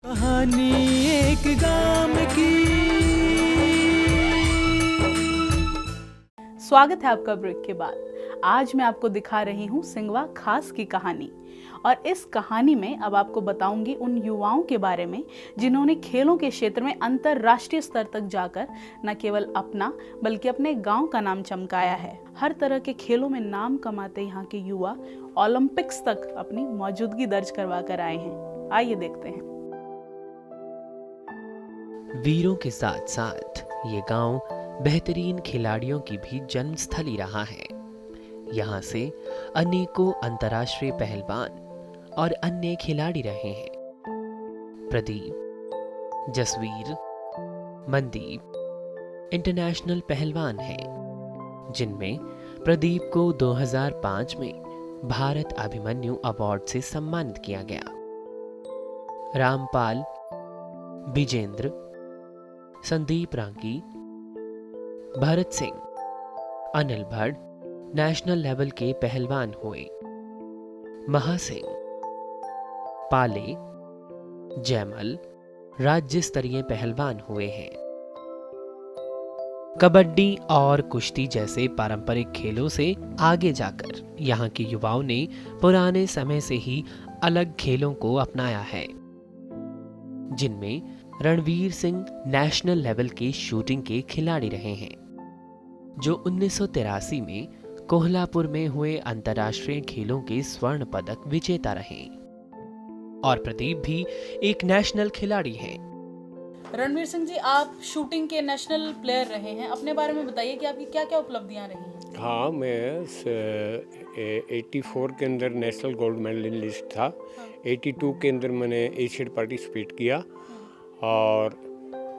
कहानी एक गांव की। स्वागत है आपका ब्रेक के बाद। आज मैं आपको दिखा रही हूँ सिंगवा खास की कहानी। और इस कहानी में अब आपको बताऊंगी उन युवाओं के बारे में जिन्होंने खेलों के क्षेत्र में अंतरराष्ट्रीय स्तर तक जाकर न केवल अपना बल्कि अपने गांव का नाम चमकाया है। हर तरह के खेलों में नाम कमाते यहाँ के युवा ओलंपिक्स तक अपनी मौजूदगी दर्ज करवा कर आए हैं। आइए देखते हैं। वीरों के साथ साथ ये गांव बेहतरीन खिलाड़ियों की भी जन्मस्थली रहा है। यहाँ से अनेकों अंतर्राष्ट्रीय पहलवान और अन्य खिलाड़ी रहे हैं। प्रदीप, जसवीर, मनदीप इंटरनेशनल पहलवान हैं, जिनमें प्रदीप को 2005 में भारत अभिमन्यु अवार्ड से सम्मानित किया गया। रामपाल, विजेंद्र, संदीप रांकी, भरत सिंह, अनिल भट्ट नेशनल लेवल के पहलवान हुए। महासिंह, पाले, जयमल राज्य स्तरीय पहलवान हुए हैं। कबड्डी और कुश्ती जैसे पारंपरिक खेलों से आगे जाकर यहाँ के युवाओं ने पुराने समय से ही अलग खेलों को अपनाया है, जिनमें रणवीर सिंह नेशनल लेवल के शूटिंग के खिलाड़ी रहे हैं, जो 1983 में कोल्हापुर में हुए अंतर्राष्ट्रीय खेलों के स्वर्ण पदक विजेता रहे। और प्रदीप भी एक नेशनल खिलाड़ी हैं। रणवीर सिंह जी, आप शूटिंग के नेशनल प्लेयर रहे हैं, अपने बारे में बताइए कि आपकी क्या क्या उपलब्धियां रही हैं। हाँ, मैं 84 के अंदर नेशनल गोल्ड मेडलिस्ट था। 82 के अंदर मैंने एशियन पार्टिसिपेट किया और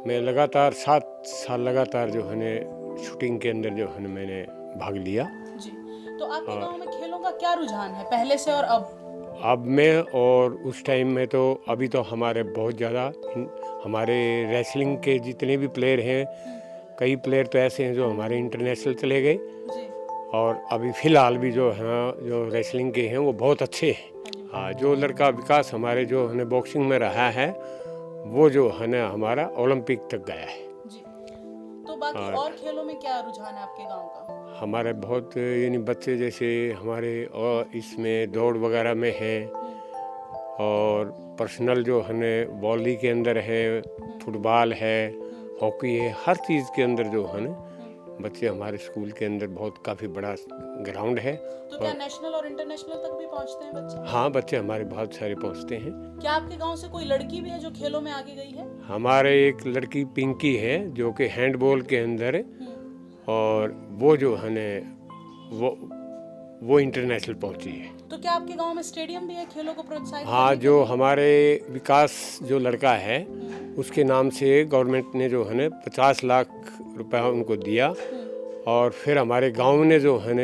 मैं लगातार 7 साल लगातार जो है शूटिंग के अंदर जो है मैंने भाग लिया जी। तो आपके गांव में खेलों का क्या रुझान है पहले से और अब? अब में और उस टाइम में तो अभी तो हमारे बहुत ज़्यादा हमारे रेसलिंग के जितने भी प्लेयर हैं, कई प्लेयर तो ऐसे हैं जो हमारे इंटरनेशनल चले गए जी। और अभी फ़िलहाल भी जो हैं जो रेसलिंग के हैं वो बहुत अच्छे हैं। हाँ, जो लड़का विकास हमारे जो है बॉक्सिंग में रहा है वो जो है ना हमारा ओलंपिक तक गया है जी। तो बाकी और खेलों में क्या रुझान है आपके गांव का? हमारे बहुत यानी बच्चे जैसे हमारे और इसमें दौड़ वगैरह में है और पर्सनल जो है वॉली के अंदर है, फुटबॉल है, हॉकी है, हर चीज़ के अंदर जो है बच्चे हमारे स्कूल के अंदर बहुत काफ़ी बड़ा ग्राउंड है। तो क्या नेशनल और इंटरनेशनल तक भी पहुंचते हैं बच्चे? हाँ, बच्चे हमारे बहुत सारे पहुंचते हैं। क्या आपके गांव से कोई लड़की भी है जो खेलों में आगे गई है? हमारे एक लड़की पिंकी है जो कि हैंडबॉल के अंदर है और वो जो है वो इंटरनेशनल पहुंची है। तो क्या आपके गांव में स्टेडियम भी है खेलों को प्रोत्साहित हाँ, करने के जो लिए? हमारे विकास जो लड़का है उसके नाम से गवर्नमेंट ने जो है 50 लाख रुपया उनको दिया और फिर हमारे गांव ने जो है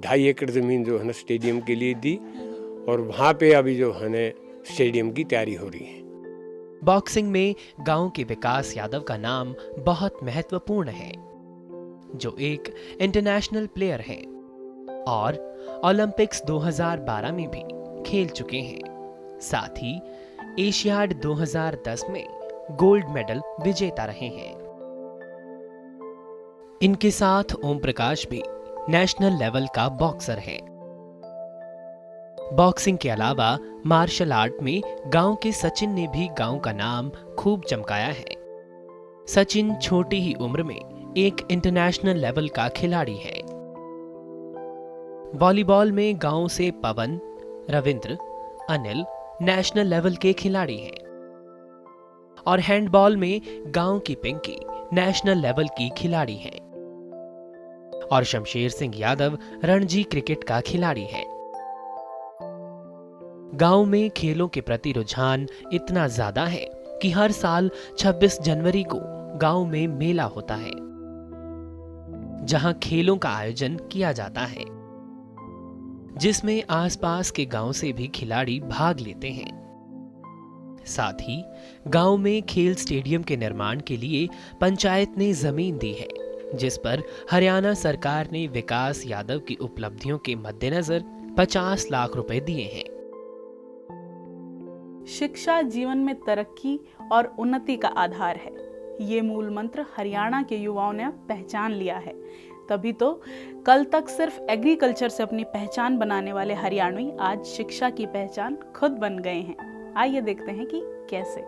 2.5 एकड़ ज़मीन जो है स्टेडियम के लिए दी और वहाँ पे अभी जो है स्टेडियम की तैयारी हो रही है। बॉक्सिंग में गांव के विकास यादव का नाम बहुत महत्वपूर्ण है, जो एक इंटरनेशनल प्लेयर हैं और ओलंपिक्स 2012 में भी खेल चुके हैं। साथ ही एशियाड 2010 में गोल्ड मेडल विजेता रहे हैं। इनके साथ ओम प्रकाश भी नेशनल लेवल का बॉक्सर है। बॉक्सिंग के अलावा मार्शल आर्ट में गांव के सचिन ने भी गांव का नाम खूब चमकाया है। सचिन छोटी ही उम्र में एक इंटरनेशनल लेवल का खिलाड़ी है। वॉलीबॉल में गांव से पवन, रविंद्र, अनिल नेशनल लेवल के खिलाड़ी हैं और हैंडबॉल में गांव की पिंकी नेशनल लेवल की खिलाड़ी हैं और शमशेर सिंह यादव रणजी क्रिकेट का खिलाड़ी है। गांव में खेलों के प्रति रुझान इतना ज्यादा है कि हर साल 26 जनवरी को गांव में मेला होता है, जहां खेलों का आयोजन किया जाता है, जिसमें आसपास के गांव से भी खिलाड़ी भाग लेते हैं। साथ ही गांव में खेल स्टेडियम के निर्माण के लिए पंचायत ने जमीन दी है, जिस पर हरियाणा सरकार ने विकास यादव की उपलब्धियों के मद्देनजर 50 लाख रुपए दिए हैं। शिक्षा जीवन में तरक्की और उन्नति का आधार है। ये मूल मंत्र हरियाणा के युवाओं ने अब पहचान लिया है। तभी तो कल तक सिर्फ एग्रीकल्चर से अपनी पहचान बनाने वाले हरियाणवी आज शिक्षा की पहचान खुद बन गए हैं। आइए देखते हैं कि कैसे।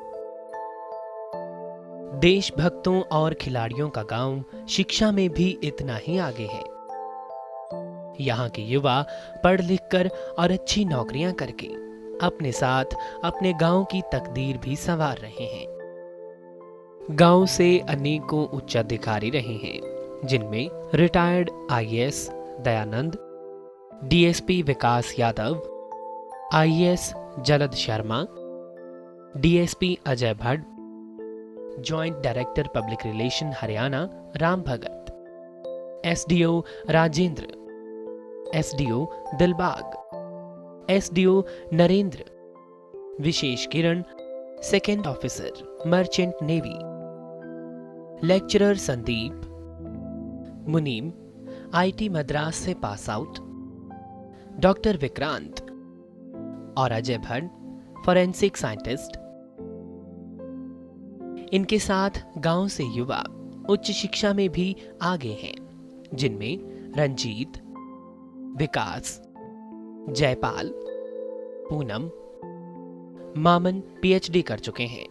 देशभक्तों और खिलाड़ियों का गांव शिक्षा में भी इतना ही आगे है। यहाँ के युवा पढ़ लिख कर और अच्छी नौकरियां करके अपने साथ अपने गांव की तकदीर भी संवार रहे हैं। गांव से अनेकों उच्चाधिकारी रहे हैं, जिनमें retired IAS Dayanand, DSP Vikas Yadav, IAS Jalad Sharma, DSP Ajay Bhatt, joint director public relation Haryana Ram Bhagat, SDO Rajendra, SDO Dilbag, SDO Narendra, Vishesh Kiran second officer merchant navy, lecturer Sandeep, मुनीम आईटी मद्रास से पास आउट, डॉक्टर विक्रांत और अजय भट्ट फॉरेंसिक साइंटिस्ट। इनके साथ गांव से युवा उच्च शिक्षा में भी आगे हैं, जिनमें रंजीत, विकास, जयपाल, पूनम, मामन पीएचडी कर चुके हैं।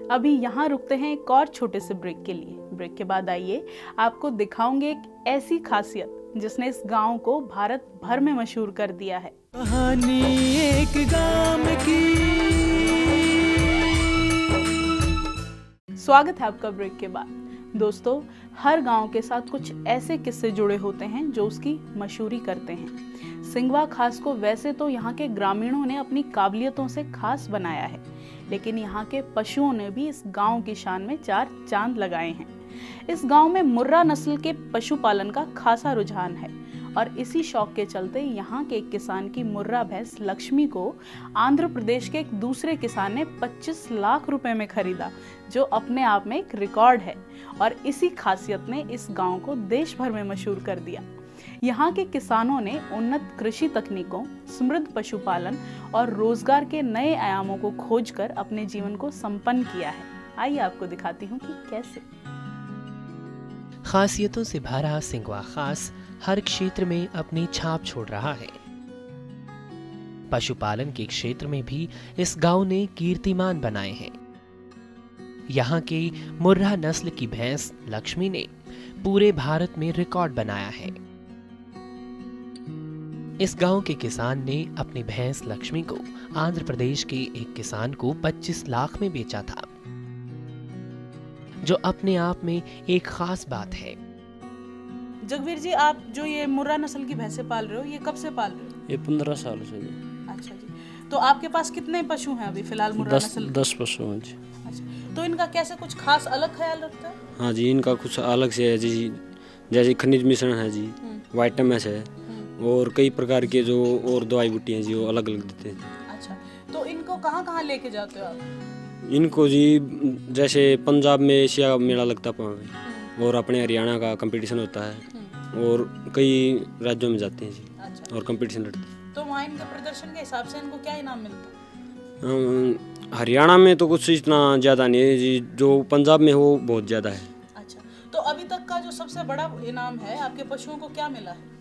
अभी यहाँ रुकते हैं एक और छोटे से ब्रेक के लिए। ब्रेक के बाद आइए आपको दिखाऊंगे एक ऐसी खासियत जिसने इस गांव को भारत भर में मशहूर कर दिया है। कहानी एक गांव की। स्वागत है आपका ब्रेक के बाद। दोस्तों, हर गांव के साथ कुछ ऐसे किस्से जुड़े होते हैं जो उसकी मशहूरी करते हैं। सिंगवा खास को वैसे तो यहाँ के ग्रामीणों ने अपनी काबिलियतों से खास बनाया है, लेकिन यहाँ के पशुओं ने भी इस गांव की शान में चार चांद लगाए हैं। इस गांव में मुर्रा नस्ल के पशुपालन का खासा रुझान है और इसी शौक के चलते यहाँ के एक किसान की मुर्रा भैंस लक्ष्मी को आंध्र प्रदेश के एक दूसरे किसान ने 25 लाख रुपए में खरीदा, जो अपने आप में एक रिकॉर्ड है। और इसी खासियत ने इस गांव को देश भर में मशहूर कर दिया। यहाँ के किसानों ने उन्नत कृषि तकनीकों, समृद्ध पशुपालन और रोजगार के नए आयामों को खोजकर अपने जीवन को संपन्न किया है। आइए आपको दिखाती हूँ कि कैसे। खासियतों से भरा सिंगवा खास हर क्षेत्र में अपनी छाप छोड़ रहा है। पशुपालन के क्षेत्र में भी इस गांव ने कीर्तिमान बनाए हैं। यहाँ के मुर्रा नस्ल की भैंस लक्ष्मी ने पूरे भारत में रिकॉर्ड बनाया है। इस गांव के किसान ने अपनी भैंस लक्ष्मी को आंध्र प्रदेश के एक किसान को 25 लाख में बेचा था, जो अपने आप में एक खास बात है। जगवीर जी, आप जो ये मुर्रा नस्ल की भैंसे पाल रहे हो, ये कब से पाल रहे हो? ये 15 साल से जी। अच्छा जी। तो आपके पास कितने पशु हैं अभी फिलहाल मुर्रा नस्ल? 10 पशु हैं जी। अच्छा, तो इनका कैसे कुछ खास अलग ख्याल रखता है? हाँ जी, इनका कुछ अलग से है जी, जैसे खनिज मिश्रण है जी, विटामिन्स है और कई प्रकार के जो और दवाई बूटी हैं जी, वो अलग अलग देते हैं। अच्छा, तो इनको कहाँ कहाँ लेके जाते हो आप? इनको जी जैसे पंजाब में एशिया मेला लगता है और अपने हरियाणा का कंपटीशन होता है और कई राज्यों में जाते हैं जी। अच्छा। और कंपटीशन लड़ते हैं। तो वहाँ इनके प्रदर्शन के हिसाब से इनको क्या इनाम मिलता है? हरियाणा में तो कुछ इतना ज़्यादा नहीं है जी, जो पंजाब में हो बहुत ज़्यादा है। अच्छा, तो अभी तक का जो सबसे बड़ा इनाम है आपके पशुओं को क्या मिला है?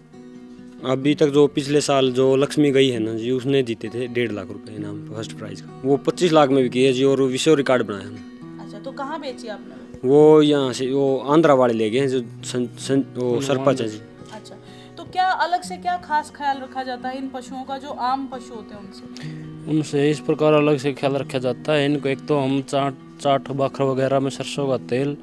अभी तक जो पिछले साल जो लक्ष्मी गई है ना जी, उसने जीते थे 1.5 लाख रुपए इनाम फर्स्ट प्राइज का। वो 25 लाख में बिकी है जी और विश्व रिकॉर्ड बनाया है। अच्छा, तो कहाँ बेची आपने? वो यहाँ से वो आंध्रा वाले ले गए हैं जो वो सरपंच है जी। अच्छा, तो क्या अलग से क्या खास ख्याल रखा जाता है इन पशुओं का जो आम पशु होते हैं उनसे? उनसे इस प्रकार अलग से ख्याल रखा जाता है। इनको एक तो हम चाट बखर वगैरह में सरसों का तेल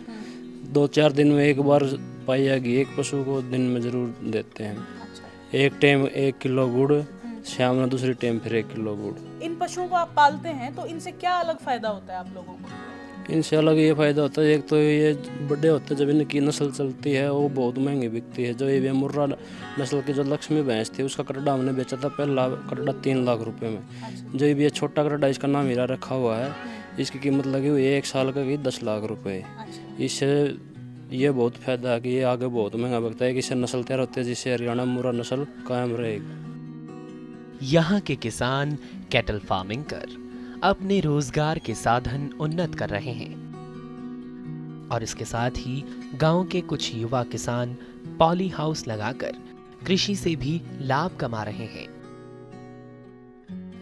2-4 दिन में एक बार पाया कि एक पशु को दिन में जरूर देते हैं। अच्छा। एक टाइम 1 किलो गुड़, शाम में दूसरी टाइम फिर 1 किलो गुड़। इन पशुओं को आप पालते हैं तो इनसे क्या अलग फायदा होता है आप लोगों को? इनसे अलग ये फायदा होता है, एक तो ये बड़े होते हैं जब इनकी नस्ल चलती है वो बहुत महंगी बिकती है। जो ये मुर्रा नस्ल की जो लक्ष्मी भैंस थी उसका कटड़ा हमने बेचा था पहला कटड़ा 3 लाख रुपए में। जो ये छोटा कटड़ा इसका नाम हीरा रखा हुआ है, इसकी कीमत लगी हुई है 1 साल का की 10 लाख रुपए। इससे ये बहुत फायदा है कि ये आगे बहुत महंगा बिकता है कि इससे नस्ल तैयार होती है जिससे हरियाणा मुर्रा नस्ल कायम रहेगी। यहाँ के किसान कैटल फार्मिंग कर अपने रोजगार के साधन उन्नत कर रहे हैं और इसके साथ ही गांव के कुछ युवा किसान पॉली हाउस लगाकर कृषि से भी लाभ कमा रहे हैं।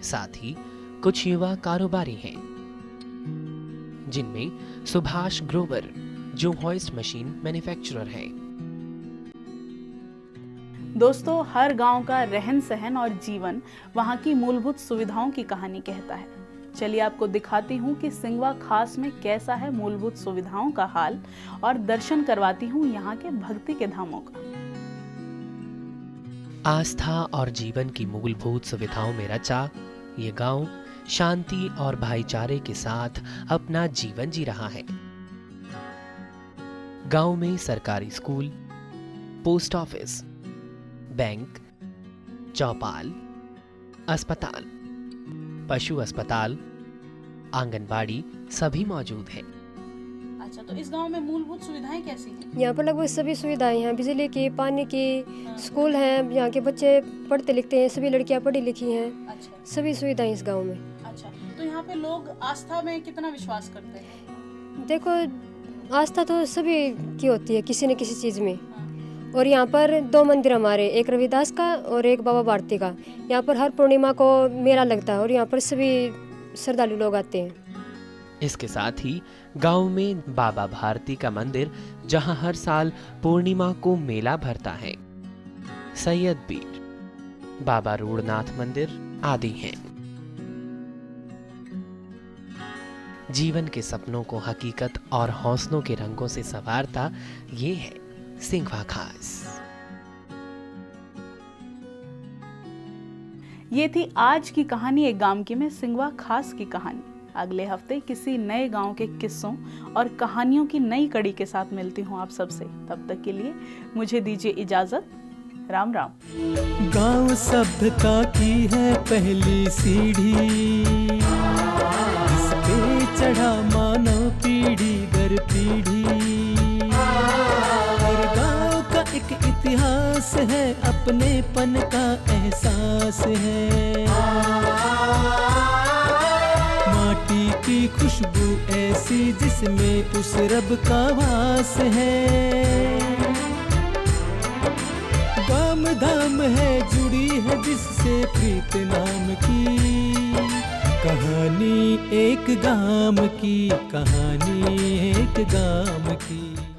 साथ ही कुछ युवा कारोबारी हैं, जिनमें सुभाष ग्रोवर जो हॉइस्ट मशीन मैन्युफैक्चरर है। दोस्तों, हर गांव का रहन सहन और जीवन वहां की मूलभूत सुविधाओं की कहानी कहता है। चलिए आपको दिखाती हूँ कि सिंगवा खास में कैसा है मूलभूत सुविधाओं का हाल और दर्शन करवाती हूँ यहाँ के भक्ति के धामों का। आस्था और जीवन की मूलभूत सुविधाओं में रचा ये गांव शांति और भाईचारे के साथ अपना जीवन जी रहा है। गांव में सरकारी स्कूल, पोस्ट ऑफिस, बैंक, चौपाल, अस्पताल, पशु अस्पताल, आंगनबाड़ी सभी मौजूद है। अच्छा, तो इस गांव में मूलभूत सुविधाएं कैसी हैं? यहाँ पर लगभग सभी सुविधाएं हैं, बिजली की, पानी की, स्कूल हैं, यहाँ के बच्चे पढ़ते लिखते हैं, सभी लड़कियाँ पढ़ी लिखी हैं। अच्छा, सभी सुविधाएं इस गांव में। अच्छा, तो यहाँ पे लोग आस्था में कितना विश्वास करते हैं? देखो, आस्था तो सभी की होती है किसी न किसी चीज़ में। और यहाँ पर 2 मंदिर हमारे, एक रविदास का और एक बाबा भारती का। यहाँ पर हर पूर्णिमा को मेला लगता है और यहाँ पर सभी श्रद्धालु लोग आते हैं। इसके साथ ही गांव में बाबा भारती का मंदिर, जहां हर साल पूर्णिमा को मेला भरता है, सैयद बीर, बाबा रूढ़नाथ मंदिर आदि हैं। जीवन के सपनों को हकीकत और हौसलों के रंगों से संवारता ये है सिंगवा खास। ये थी आज की कहानी एक गांव की में सिंगवा खास की कहानी। अगले हफ्ते किसी नए गांव के किस्सों और कहानियों की नई कड़ी के साथ मिलती हूँ आप सबसे। तब तक के लिए मुझे दीजिए इजाजत। राम राम। गांव सभ्यता की है पहली सीढ़ी, जिस पे चढ़ा मानव पीढ़ी दर पीढ़ी। हर गांव का एक इतिहास है, अपनेपन का एहसास है। माटी की खुशबू ऐसी जिसमें उस रब का वास है। गाम धाम है जुड़ी है जिससे प्रीत नाम की कहानी, एक गाम की कहानी, एक गाम की।